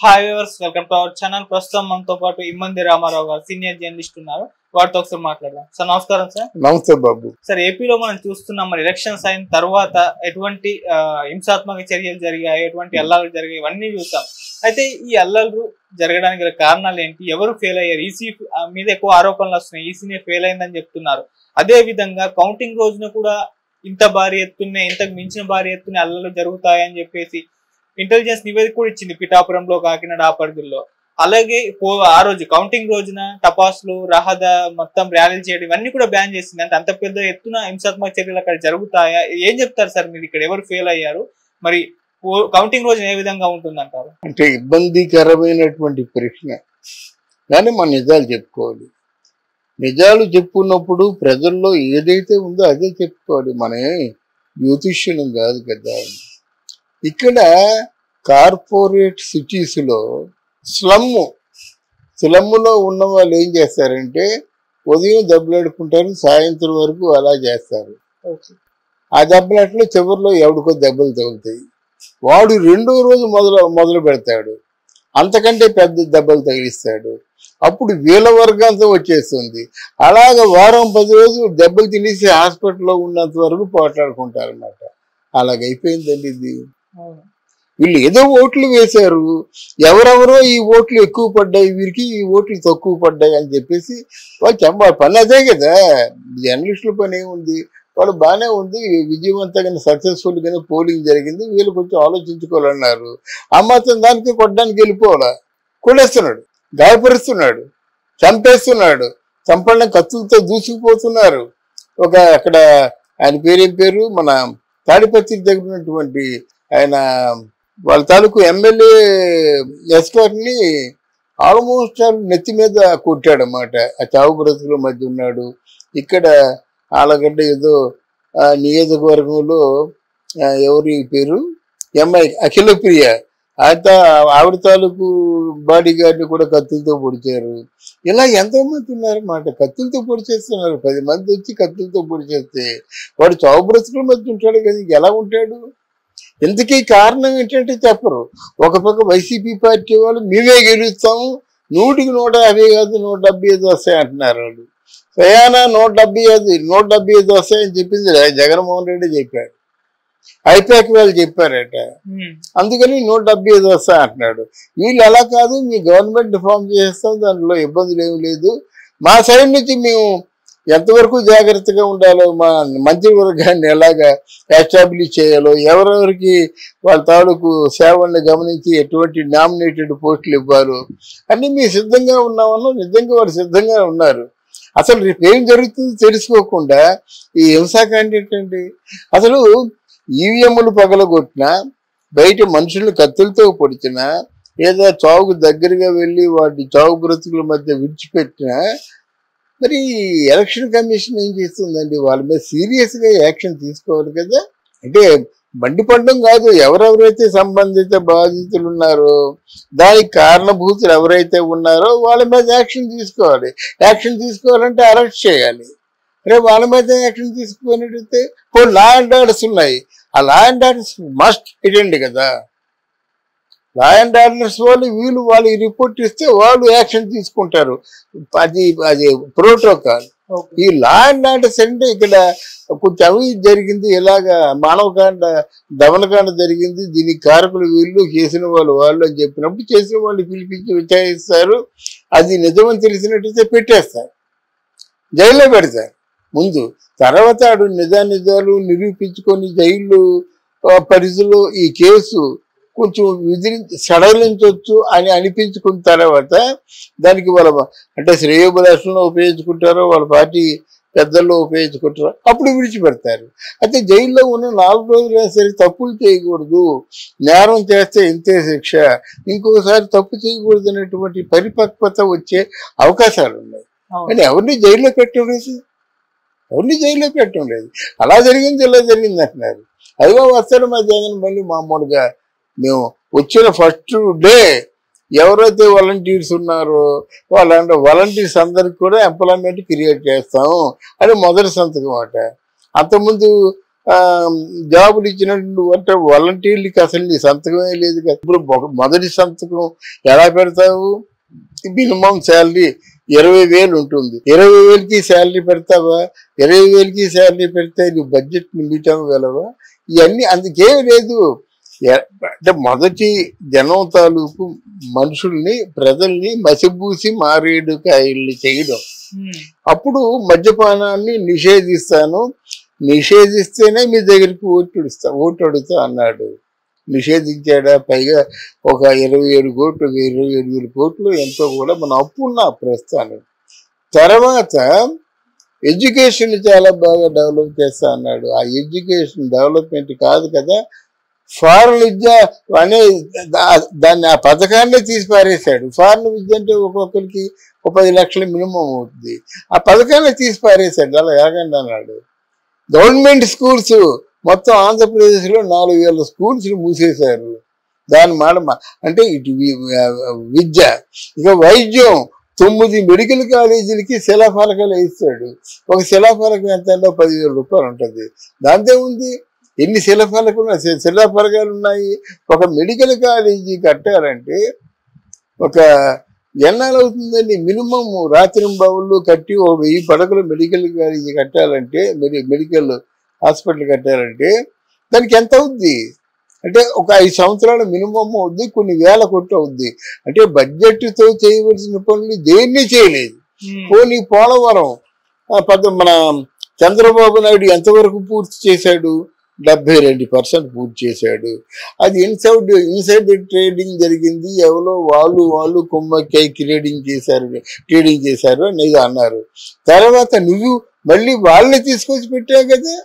Hi viewers, welcome to our channel. ప్రస్తుతం మనతో పాటు ఇమ్మంది రామారావు గారు సీనియర్ జర్నలిస్ట్ ఉన్నారు. వారితో ఒకసారి మాట్లాడదాం. సార్ నమస్కారం. సార్ నమస్తే బాబు. సార్, ఏపీలో మనం చూస్తున్నాం, మరి ఎలక్షన్స్ అయిన తర్వాత ఎటువంటి హింసాత్మక చర్యలు జరిగాయి, ఎటువంటి అల్లర్లు జరిగాయి, ఇవన్నీ చూస్తాం. అయితే ఈ అల్లర్లు జరగడానికి గల కారణాలు ఏంటి? ఎవరు ఫెయిల్ అయ్యారు? ఈసీ మీద ఎక్కువ ఆరోపణలు వస్తున్నాయి, ఈసీనే ఫెయిల్ అయిందని చెప్తున్నారు. అదే విధంగా కౌంటింగ్ రోజున కూడా ఇంత భారీ ఎత్తునే, ఇంతకు మించిన భారీ ఎత్తునే అల్లర్లు జరుగుతాయని చెప్పేసి ఇంటెలిజెన్స్ నివేదిక కూడా ఇచ్చింది పిఠాపురంలో, కాకినాడ ఆ పరిధిలో. అలాగే ఆ రోజు కౌంటింగ్ రోజున టపాసులు, రహదా మొత్తం ర్యాలీలు చేయడం ఇవన్నీ కూడా బ్యాన్ చేసింది. అంటే అంత పెద్ద ఎత్తున హింసాత్మక చర్యలు అక్కడ జరుగుతాయా? ఏం చెప్తారు సార్ మీరు? ఇక్కడ ఎవరు ఫెయిల్ అయ్యారు? మరి కౌంటింగ్ రోజున ఏ విధంగా ఉంటుందంటారు? అంటే ఇబ్బందికరమైనటువంటి ప్రశ్న, కానీ మన నిజాలు చెప్పుకోవాలి. నిజాలు చెప్పుకున్నప్పుడు ప్రజల్లో ఏదైతే ఉందో అదే చెప్పుకోవాలి. మన జ్యోతిష్యం కాదు కదా. ఇక్కడ కార్పొరేట్ సిటీస్లో స్లమ్లో ఉన్న వాళ్ళు ఏం చేస్తారంటే ఉదయం దెబ్బలాడుకుంటారు, సాయంత్రం వరకు అలా చేస్తారు. ఆ దెబ్బలాట్లో చివరిలో ఎవడికో దెబ్బలు తగులుతాయి. వాడు రెండో రోజు మొదలు పెడతాడు, అంతకంటే పెద్ద దెబ్బలు తగిలిస్తాడు. అప్పుడు వీళ్ళ వర్గంతో వచ్చేస్తుంది. అలాగ వారం 10 రోజులు దెబ్బలు తినేసి హాస్పిటల్లో ఉన్నంత వరకు పోట్లాడుకుంటారు అన్నమాట. అలాగైపోయిందండి ఇది. వీళ్ళు ఏదో ఓట్లు వేశారు, ఎవరెవరో ఈ ఓట్లు ఎక్కువ పడ్డాయి, వీరికి ఈ ఓట్లు తక్కువ పడ్డాయి అని చెప్పేసి వాళ్ళు పని అదే కదా. జర్నలిస్టుల పని ఏముంది? వాళ్ళు బాగానే ఉంది, విజయవంతంగా సక్సెస్ఫుల్గానే పోలింగ్ జరిగింది, వీళ్ళు కొంచెం ఆలోచించుకోవాలన్నారు. ఆ మాత్రం దానికి కొట్టడానికి వెళ్ళిపోవాలా? కొట్టేస్తున్నాడు, గాయపరుస్తున్నాడు, చంపేస్తున్నాడు, చంపడం కత్తులతో దూసుకుపోతున్నారు. అక్కడ ఆయన పేరేం పేరు, మన తాడిపత్రికి దగ్గర ఉన్నటువంటి ఆయన వాళ్ళ తాలూకు ఎమ్మెల్యే ఎస్కార్ని ఆల్మోస్ట్ నెత్తి మీద కొట్టాడన్నమాట. ఆ చావు బ్రతుకుల మధ్య ఉన్నాడు. ఇక్కడ ఆలగడ్డ ఏదో నియోజకవర్గంలో ఎవరి పేరు అఖిలప్రియ, ఆవిడ తాలూకు బాడీ గార్డ్ని కూడా కత్తులతో పొడిచారు. ఇలా ఎంతోమంది ఉన్నారన్నమాట, కత్తులతో పొడిచేస్తున్నారు. 10 మంది వచ్చి కత్తులతో పొడిచేస్తే వాడు చావు బ్రతుకుల మధ్య ఉంటాడు కదా, ఎలా ఉంటాడు? ఎందుకీ కారణం ఏంటంటే చెప్పరు. ఒక పక్క వైసీపీ పార్టీ వాళ్ళు మేమే గెలుస్తాము, 100కి 150 కాదు 175 వస్తాయి అంటున్నారు వాళ్ళు. స్వయానా 175 వస్తాయని చెప్పింది జగన్మోహన్ రెడ్డి చెప్పాడు, ఐపాక్ వాళ్ళు చెప్పారట. అందుకని 175 వస్తాయి అంటున్నాడు. వీళ్ళు అలా కాదు, మీ గవర్నమెంట్ ఫామ్ చేస్తాం, దాంట్లో ఇబ్బందులు ఏమి లేదు, మా సైడ్ నుంచి మేము ఎంతవరకు జాగ్రత్తగా ఉండాలో, మా మంత్రివర్గాన్ని ఎలాగా ఎస్టాబ్లిష్ చేయాలో, ఎవరెవరికి వాళ్ళ తాలూకు సేవల్ని గమనించి ఎటువంటి నామినేటెడ్ పోస్టులు ఇవ్వాలో అన్నీ మేము సిద్ధంగా ఉన్నామన్నా. నిజంగా వాళ్ళు సిద్ధంగా ఉన్నారు. అసలు రేపు ఏం జరుగుతుందో తెలుసుకోకుండా ఈ హింసాకాండ ఏంటండి? అసలు ఈవీఎంలు పగలగొట్టినా, బయట మనుషులను కత్తులతో పొడిచినా, లేదా చావుకు దగ్గరగా వెళ్ళి వాటి చావు బ్రతుకుల మధ్య విడిచిపెట్టినా, మరి ఎలక్షన్ కమిషన్ ఏం చేస్తుందండి? వాళ్ళ మీద సీరియస్గా యాక్షన్ తీసుకోవాలి కదా. అంటే మండిపడడం కాదు, ఎవరెవరైతే సంబంధిత బాధితులు ఉన్నారో, దానికి కారణభూతులు ఎవరైతే ఉన్నారో వాళ్ళ మీద యాక్షన్ తీసుకోవాలి. యాక్షన్ తీసుకోవాలంటే అరెస్ట్ చేయాలి. రేపు వాళ్ళ మీద యాక్షన్ తీసుకుపోయినట్టయితే కొన్ని లా అండ్ ఆర్డర్స్ ఉన్నాయి, ఆ law and orders must attend కదా. లా అండ్ ఆర్డర్స్ వాళ్ళు రిపోర్ట్ ఇస్తే వాళ్ళు యాక్షన్ తీసుకుంటారు. అది ప్రోటోకాల్. ఈ లా అండ్ ఆర్డర్స్ అంటే ఇక్కడ కొంచెం అవి జరిగింది, ఇలాగా మానవకాండ దమనకాండ జరిగింది, దీనికి కారకులు వీళ్ళు, చేసిన వాళ్ళు అని చెప్పినప్పుడు చేసిన వాళ్ళు పిలిపించి విచారిస్తారు. అది నిజమని తెలిసినట్టయితే పెట్టేస్తారు, జైల్లో పెడతారు ముందు. తర్వాత ఆడు నిజాలు నిరూపించుకొని జైలు పరిధిలో ఈ కేసు కొంచెం సడలించవచ్చు అని అనిపించుకున్న తర్వాత దానికి వాళ్ళ అంటే శ్రేయోభిలాషంలో ఉపయోగించుకుంటారో, వాళ్ళ పార్టీ పెద్దల్లో ఉపయోగించుకుంటారో, అప్పుడు విడిచిపెడతారు. అయితే జైల్లో ఉన్న 4 రోజులైనా సరే తప్పులు చేయకూడదు, నేరం చేస్తే ఇంతే శిక్ష, ఇంకొకసారి తప్పు చేయకూడదు అనేటువంటి పరిపక్వత వచ్చే అవకాశాలు ఉన్నాయి. కానీ ఎవరిని జైల్లో పెట్టడం లేదు. అలా జరిగింది ఇలా జరిగింది అంటున్నారు. అదిగో వస్తాడు మా జగన్ మళ్ళీ మామూలుగా మేము వచ్చిన ఫస్ట్ డే ఎవరైతే వాలంటీర్స్ ఉన్నారో వాళ్ళంటే వాలంటీర్స్ అందరికి కూడా ఎంప్లాయ్మెంట్ క్రియేట్ చేస్తాము అని మొదటి సంతకం అట. అంతకుముందు జాబులు ఇచ్చినట్టు అంటే వాలంటీర్లకి అసలు నీ సంతకమే లేదు కదా. ఇప్పుడు మొదటి సంతకం ఎలా పెడతావు? మినిమం శాలరీ 20,000 ఉంటుంది. 20,000కి శాలరీ పెడతావా? 20,000కి శాలరీ పెడితే నువ్వు బడ్జెట్ మీట్ అవ్వగలవా? ఇవన్నీ అందుకేం లేదు. అంటే మొదటి జనం తాలూకు మనుషుల్ని ప్రజల్ని మసిబూసి మారేడుకాయల్ని చేయడం. అప్పుడు మద్యపానాన్ని నిషేధిస్తాను, నిషేధిస్తేనే మీ దగ్గరికి ఓటు అడుగుతా అన్నాడు. నిషేధించాడా? పైగా ఒక 27 కోట్లు 27,000 కోట్లు ఎంతో కూడా మన అప్పున్న ప్రస్తుతానికి. తర్వాత ఎడ్యుకేషన్ చాలా బాగా డెవలప్ చేస్తా అన్నాడు. ఆ ఎడ్యుకేషన్ డెవలప్మెంట్ కాదు కదా, ఫారెన్ విద్య అనే దాన్ని ఆ పథకాన్ని తీసి పారేశాడు. ఫారెన్ విద్య అంటే ఒక్కొక్కరికి 10 లక్షల మినిమం అవుతుంది. ఆ పథకాన్ని తీసి పారేశాడు. అలా ఎలాగండి అన్నాడు. గవర్నమెంట్ స్కూల్స్ మొత్తం ఆంధ్రప్రదేశ్లో 4,000 స్కూల్స్ మూసేశారు. దాని మాట అంటే ఇటు విద్య. ఇక వైద్యం 9 మెడికల్ కాలేజీలకి శిలాఫలకాలు వేస్తాడు. ఒక శిలాఫలకం ఎంత 10,000 రూపాయలు ఉంటుంది. దాంతో ఉంది ఎన్ని శిలాఫలకాలు ఉన్నాయి. ఒక మెడికల్ కాలేజీ కట్టాలంటే ఒక ఎన్నాళ్ళు అవుతుందండి? మినిమం రాత్రింబావుళ్ళు కట్టి 1000 పడకలు మెడికల్ కాలేజీ కట్టాలంటే, మెడికల్ హాస్పిటల్ కట్టాలంటే దానికి ఎంత అవుద్ది అంటే ఒక 5 సంవత్సరాల మినిమం అవుద్ది, కొన్ని వేల కోట్లు అవుద్ది. అంటే బడ్జెట్తో చేయవలసిన పనులు దేన్ని చేయలేదు. పోనీ పోలవరం మన చంద్రబాబు నాయుడు ఎంతవరకు పూర్తి చేశాడు? 72% పూర్తి చేశాడు. అది ఇన్సైడ్ ట్రేడింగ్ జరిగింది. ఎవరో వాళ్ళు కుమ్మక్కై ట్రేడింగ్ చేశారు అనేది అన్నారు. తర్వాత నువ్వు మళ్ళీ వాళ్ళని తీసుకొచ్చి పెట్టావు కదా.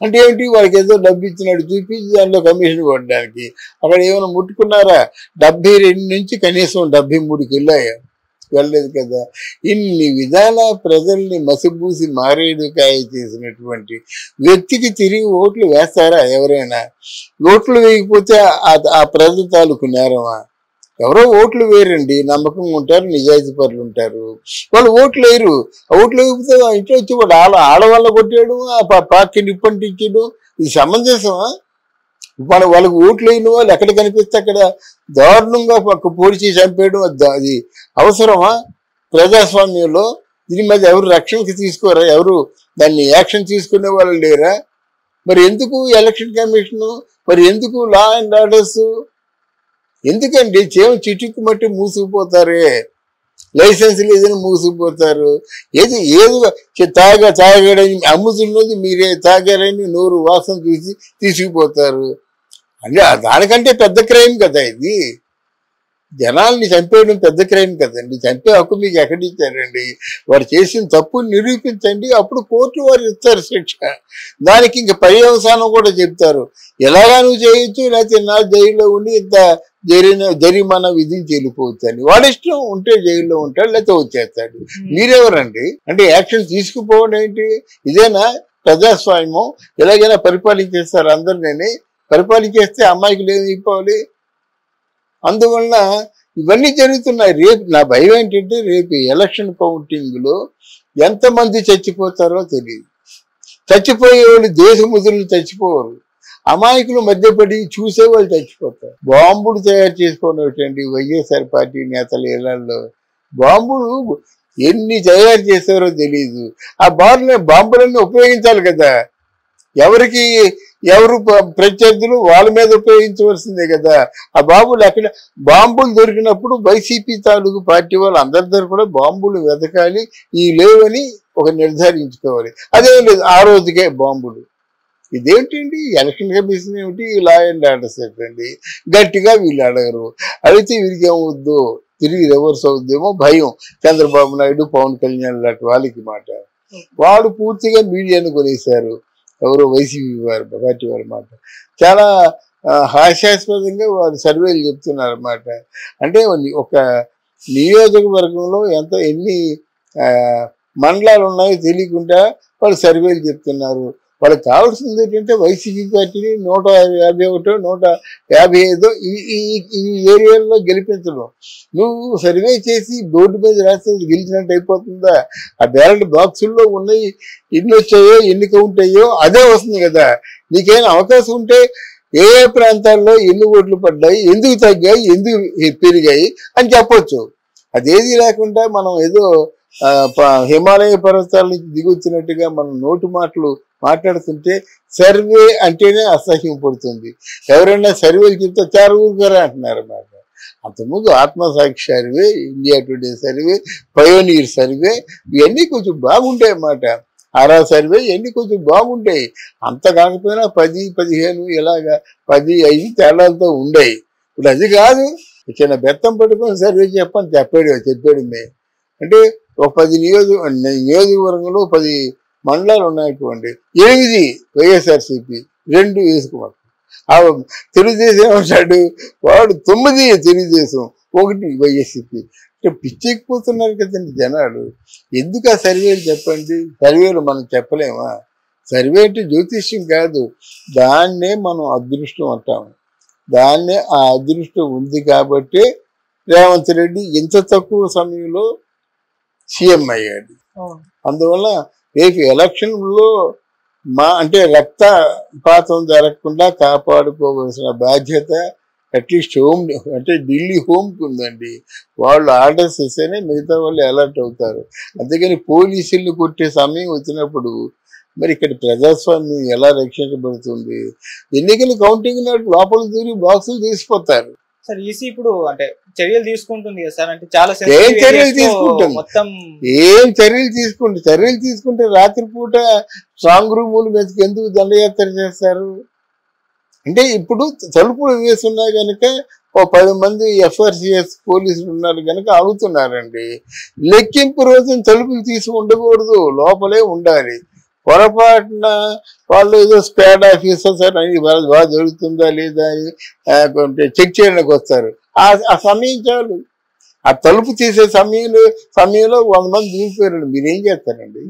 అంటే ఏమిటి? వాళ్ళకి ఏదో డబ్బు ఇచ్చినట్టు చూపించి దాంట్లో కమిషన్ కొట్టడానికి. అక్కడ ఏమైనా ముట్టుకున్నారా? 72 నుంచి కనీసం 73కి వెళ్ళలేదు కదా. ఇన్ని విధాల ప్రజల్ని మసిబూసి మారేడుకాయ చేసినటువంటి వ్యక్తికి తిరిగి ఓట్లు వేస్తారా ఎవరైనా? ఓట్లు వేయకపోతే ఆ ప్రజల తాలూకు నేరమా? ఎవరో ఓట్లు వేయరండి, నమ్మకంగా ఉంటారు, నిజాయితీ పరులు ఉంటారు. వాళ్ళు ఓట్లు వేయరు. ఓట్లు వేయకపోతే ఇంట్లో వచ్చి వాడు ఆడవాళ్ళ కొట్టాడు, ఆ పార్టీ నిప్పంటించాడు. ఇది సమంజసమా? వాళ్ళకి ఓట్లు వేయని వాళ్ళు ఎక్కడ కనిపిస్తే అక్కడ దారుణంగా పోలీసు చంపేయడం అది అవసరమా? ప్రజాస్వామ్యంలో దీని మీద ఎవరు రక్షణకి తీసుకోరా? ఎవరు దాన్ని యాక్షన్ తీసుకునే వాళ్ళు లేరా? మరి ఎందుకు ఎలక్షన్ కమిషను? మరి ఎందుకు లా అండ్ ఆర్డర్స్? ఎందుకండి చిటుక్కు మట్టి మూసుకుపోతారే, లైసెన్స్ లేదని మూసుకుపోతారు. ఏది తాగడని అమ్ముతున్నది మీరే, తాగారని నోరు వాసన చూసి తీసుకుపోతారు. అంటే దానికంటే పెద్ద క్రైమ్ కదా ఇది. జనాల్ని చంపేయడం పెద్ద క్రైమ్ కదండి. చంపే హక్కు మీకు ఎక్కడిచ్చారండి? వారు చేసిన తప్పుని నిరూపించండి, అప్పుడు కోర్టు వారు ఇస్తారు శిక్ష. దానికి ఇంక పర్యవసానం కూడా చెప్తారు. ఎలాగా నువ్వు చేయొచ్చు, లేకపోతే నా జైల్లో ఉండి ఇంత జరిమానా విధించి వెళ్ళిపోవచ్చు అని. వాడి ఇష్టం, ఉంటే జైల్లో ఉంటాడు, లేకపోతే వచ్చేస్తాడు. మీరెవరండి? అంటే యాక్షన్ తీసుకుపోవడం ఏంటి? ఇదేనా ప్రజాస్వామ్యం? ఎలాగైనా పరిపాలించేస్తారు అందరినీ. పరిపాలించేస్తే అమ్మాయికి ఏమి అయిపోవాలి? అందువల్ల ఇవన్నీ జరుగుతున్నాయి. రేపు నా భయం ఏంటంటే రేపు ఎలక్షన్ కౌంటింగ్లో ఎంతమంది చచ్చిపోతారో తెలియదు. చచ్చిపోయేవాళ్ళు దేశముద్రులు చచ్చిపోరు, అమాయకులు మధ్యపడి చూసేవాళ్ళు చచ్చిపోతారు. బాంబులు తయారు చేసుకోవడం వైఎస్ఆర్ పార్టీ నేతల ఇళ్లలో బాంబులు ఎన్ని తయారు చేస్తారో తెలియదు. ఆ బాంబులన్నీ ఉపయోగించాలి కదా. ఎవరు ప్రత్యర్థులు వాళ్ళ మీద ఉపయోగించవలసిందే కదా. ఆ బాంబులు అక్కడ బాంబులు దొరికినప్పుడు వైసీపీ తాలూకు పార్టీ వాళ్ళు అందరి దగ్గర కూడా బాంబులు వెతకాలి, ఈ లేవని ఒక నిర్ధారించుకోవాలి. అదేం లేదు, ఆ రోజుకే బాంబులు. ఇదేమిటండి? ఎలక్షన్ కమిషన్ ఏమిటి, లా అండ్ ఆర్డర్స్ ఏంటండి? గట్టిగా వీళ్ళు అడగరు. అడిగితే వీరికి ఏమవుద్దో తిరిగి రివర్స్ అవుద్దేమో భయం. చంద్రబాబు నాయుడు, పవన్ కళ్యాణ్ లాంటి వాళ్ళకి మాట. వాడు పూర్తిగా మీడియాను కొనేశారు. ఎవరో వైసీపీ పార్టీ వారి మాట. చాలా హాస్యాస్పదంగా వారు సర్వేలు చెప్తున్నారు అన్నమాట. అంటే ఒక నియోజకవర్గంలో ఎన్ని మండలాలు ఉన్నాయో తెలియకుండా వాళ్ళు సర్వేలు చెప్తున్నారు. వాళ్ళకి కావాల్సింది ఏంటంటే వైసీపీ పార్టీని 151 155 ఈ ఏరియాలో గెలిపించడం. నువ్వు సర్వే చేసి బోర్డు మీద రాస్తే గెలిచినట్టు అయిపోతుందా? ఆ బ్యాలెట్ బాక్సుల్లో ఉన్నాయి, ఎన్ని వచ్చాయో ఎన్ని కౌంట్ అయ్యో అదే వస్తుంది కదా. నీకేమైనా అవకాశం ఉంటే ఏ ఏ ప్రాంతాల్లో ఎన్ని ఓట్లు పడ్డాయి, ఎందుకు తగ్గాయి, ఎందుకు పెరిగాయి అని చెప్పొచ్చు. అదేది లేకుండా మనం ఏదో హిమాలయ పర్వతాల నుంచి దిగొచ్చినట్టుగా మనం నోటు మాటలు మాట్లాడుతుంటే సర్వే అంటేనే అసహ్యం పడుతుంది. ఎవరైనా సర్వేలు చెప్తే చాలా ఊరుగారా అంటున్నారు అన్నమాట. అంతకుముందు Atmasakshi survey, India today survey, pioneer survey ఇవన్నీ కొంచెం బాగుంటాయి అన్నమాట. ఆరా సర్వే ఇవన్నీ కొంచెం బాగుంటాయి. అంత కాకపోయినా 10, 15 ఇలాగా 10, 5 తేడాలతో ఉండేవి. ఇప్పుడు అది కాదు, చిన్న బెత్తం పట్టుకొని సర్వే చెప్పాడు అంటే ఒక 10 నియోజకవర్గంలో 10 మండలాలు ఉన్నాయనుకోండి, 8 వైఎస్ఆర్సీపీ, 2 వేసుకోవాలి. తెలుగుదేశం ఏమంటాడు వాడు, 9 తెలుగుదేశం, 1 వైఎస్సీపీ. అంటే పిచ్చెక్కిపోతున్నారు కదండి జనాలు. ఎందుకు ఆ సర్వేలు చెప్పండి? సర్వేలు మనం చెప్పలేమా? సర్వే అంటే జ్యోతిష్యం కాదు, దాన్నే మనం అదృష్టం అంటాము. దాన్నే ఆ అదృష్టం ఉంది కాబట్టి రేవంత్ రెడ్డి ఇంత తక్కువ సమయంలో సీఎం అయ్యాడు. అందువల్ల రేపు ఎలక్షన్లో అంటే రక్తపాతం జరగకుండా కాపాడుకోవాల్సిన బాధ్యత అట్లీస్ట్ హోమ్, అంటే ఢిల్లీ హోమ్కి ఉందండి. వాళ్ళు ఆర్డర్స్ ఇస్తేనే మిగతా వాళ్ళు అలర్ట్ అవుతారు. అందుకని పోలీసులు కొట్టే సమయం వచ్చినప్పుడు మరి ఇక్కడ ప్రజాస్వామ్యం ఎలా రక్షించబడుతుంది? ఎన్నికల కౌంటింగ్ నాడు లోపల దూరి బాక్సులు తీసిపోతారు. సార్ ఈసీ ఇప్పుడు అంటే చర్యలు తీసుకుంటుంది కదా సార్, అంటే చాలా ఏం చర్యలు తీసుకుంటుంది? మొత్తం ఏం చర్యలు తీసుకుంటే రాత్రిపూట స్ట్రాంగ్ రూముల మీదకి ఎందుకు దండయాత్ర చేస్తారు? అంటే ఇప్పుడు తలుపులు వేసున్నా కనుక ఓ 10 మంది ఎఫ్ఆర్సిఎస్ పోలీసులు ఉన్నారు కనుక ఆగుతున్నారండి. లెక్కింపు రోజున తలుపులు తీసి ఉండకూడదు, లోపలే ఉండాలి. పొరపాటున వాళ్ళు ఏదో స్క్వాడ్ ఆఫీసర్స్ అని బాగా జరుగుతుందా లేదా అని చెక్ చేయడానికి వస్తారు. ఆ సమయం చాలు. ఆ తలుపు తీసే సమయంలో 100 మంది దిగిపోయారండి, మీరేం చేస్తారండి?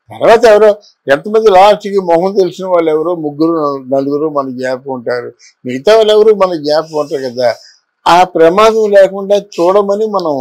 తర్వాత ఎవరో ఎంతమంది లాస్ట్కి మొహం తెలిసిన వాళ్ళు ఎవరో 3, 4 మన జ్ఞాపకం ఉంటారు. మిగతా వాళ్ళు ఎవరు మన జ్ఞాపకం ఉంటారు కదా. ఆ ప్రమాదం లేకుండా చూడమని మనం